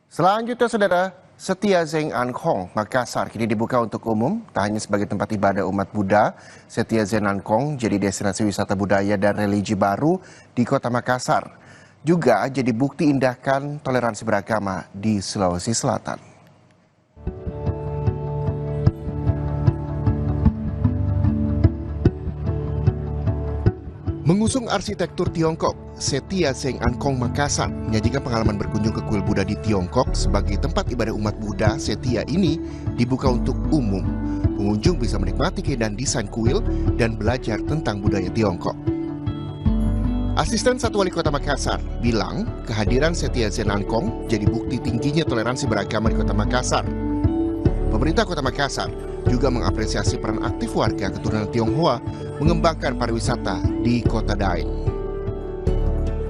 Selanjutnya, Saudara, Setia Zeng Ankong, Makassar kini dibuka untuk umum, tak hanya sebagai tempat ibadah umat Buddha. Setia Zeng Ankong jadi destinasi wisata budaya dan religi baru di kota Makassar. Juga jadi bukti indahkan toleransi beragama di Sulawesi Selatan. Mengusung arsitektur Tiongkok, Setia Zeng Ankong Makassar menyajikan pengalaman berkunjung ke kuil Buddha di Tiongkok. Sebagai tempat ibadah umat Buddha, Setia ini dibuka untuk umum. Pengunjung bisa menikmati keindahan desain kuil dan belajar tentang budaya Tiongkok. Asisten Satu Wali Kota Makassar bilang kehadiran Setia Zeng Ankong jadi bukti tingginya toleransi beragama di Kota Makassar. Pemerintah Kota Makassar juga mengapresiasi peran aktif warga keturunan Tionghoa mengembangkan pariwisata di Kota Daeng.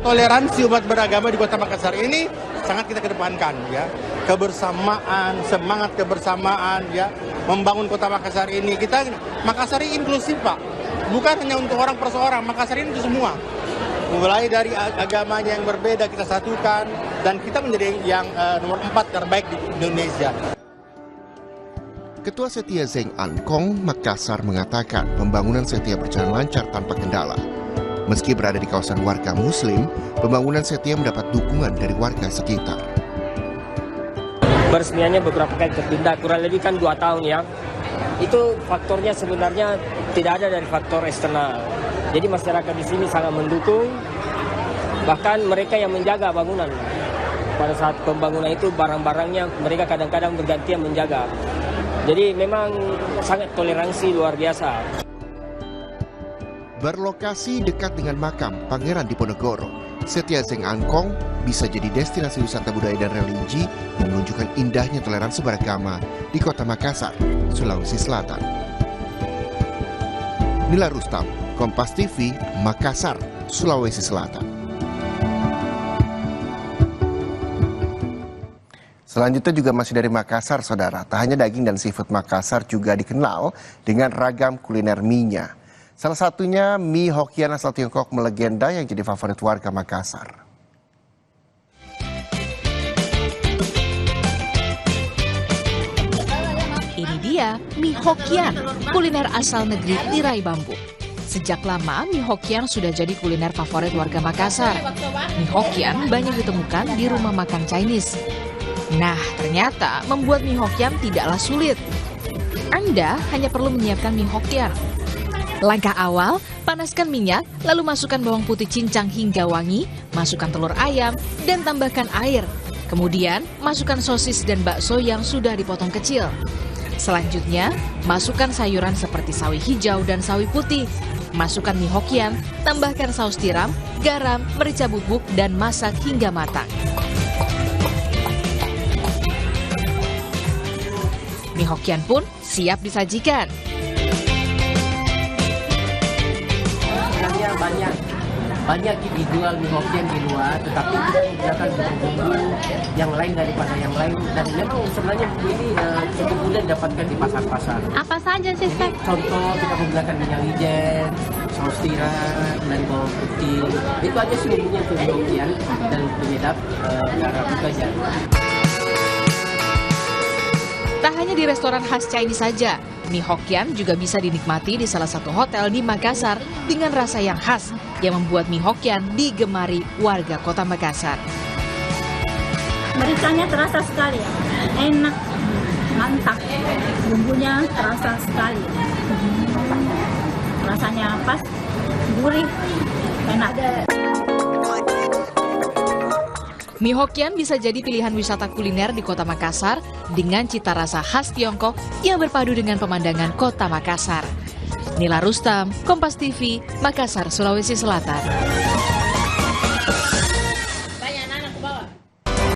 Toleransi umat beragama di Kota Makassar ini sangat kita kedepankan, ya. Kebersamaan, semangat kebersamaan, ya. Membangun Kota Makassar ini, Makassar ini inklusif, Pak. Bukan hanya untuk orang perseorang, Makassar ini untuk semua. Mulai dari agamanya yang berbeda kita satukan, dan kita menjadi yang nomor 4 terbaik di Indonesia. Ketua Setia Zeng Ankong Makassar mengatakan pembangunan Setia berjalan lancar tanpa kendala. Meski berada di kawasan warga Muslim, pembangunan Setia mendapat dukungan dari warga sekitar. Peresmiannya beberapa kali tertunda, kurang lebih kan 2 tahun ya. Itu faktornya sebenarnya tidak ada dari faktor eksternal. Jadi masyarakat di sini sangat mendukung, bahkan mereka yang menjaga bangunan. Pada saat pembangunan itu barang-barangnya mereka kadang-kadang bergantian menjaga. Jadi memang sangat toleransi luar biasa. Berlokasi dekat dengan makam Pangeran Diponegoro, Setia Zeng Ankong bisa jadi destinasi wisata budaya dan religi yang menunjukkan indahnya toleransi beragama di Kota Makassar, Sulawesi Selatan. Nila Rustam, Kompas TV, Makassar, Sulawesi Selatan. Selanjutnya juga masih dari Makassar, Saudara. Tak hanya daging dan seafood, Makassar juga dikenal dengan ragam kuliner mie-nya. Salah satunya mie Hokian asal Tiongkok melegenda yang jadi favorit warga Makassar. Ini dia mie Hokian, kuliner asal negeri tirai bambu. Sejak lama, mie Hokian sudah jadi kuliner favorit warga Makassar. Mie Hokian banyak ditemukan di rumah makan Chinese. Nah, ternyata membuat mie Hokian tidaklah sulit. Anda hanya perlu menyiapkan mie Hokian. Langkah awal, panaskan minyak, lalu masukkan bawang putih cincang hingga wangi, masukkan telur ayam, dan tambahkan air. Kemudian, masukkan sosis dan bakso yang sudah dipotong kecil. Selanjutnya, masukkan sayuran seperti sawi hijau dan sawi putih. Masukkan mie Hokian, tambahkan saus tiram, garam, merica bubuk, dan masak hingga matang. Mie Hokian pun siap disajikan. Sebenarnya banyak dijual mie Hokian di luar, tetapi kita menggunakan bumbu yang lain daripada yang lain, dan memang sebenarnya ini cukup mudah didapatkan di pasar-pasar. Apa saja sih, Chef? Contoh kita menggunakan minyak wijen, saus tiram, dan bawang putih. Itu aja sih bumbunya untuk mie Hokian dan penyedap garam saja. Tak hanya di restoran khas Chinese saja, mie Hokian juga bisa dinikmati di salah satu hotel di Makassar dengan rasa yang khas yang membuat mie Hokian digemari warga Kota Makassar. Mericanya terasa sekali ya, enak, mantap, bumbunya terasa sekali, rasanya pas, gurih, enak. Mie Hokian bisa jadi pilihan wisata kuliner di Kota Makassar dengan cita rasa khas Tiongkok yang berpadu dengan pemandangan Kota Makassar. Nila Rustam, Kompas TV, Makassar, Sulawesi Selatan.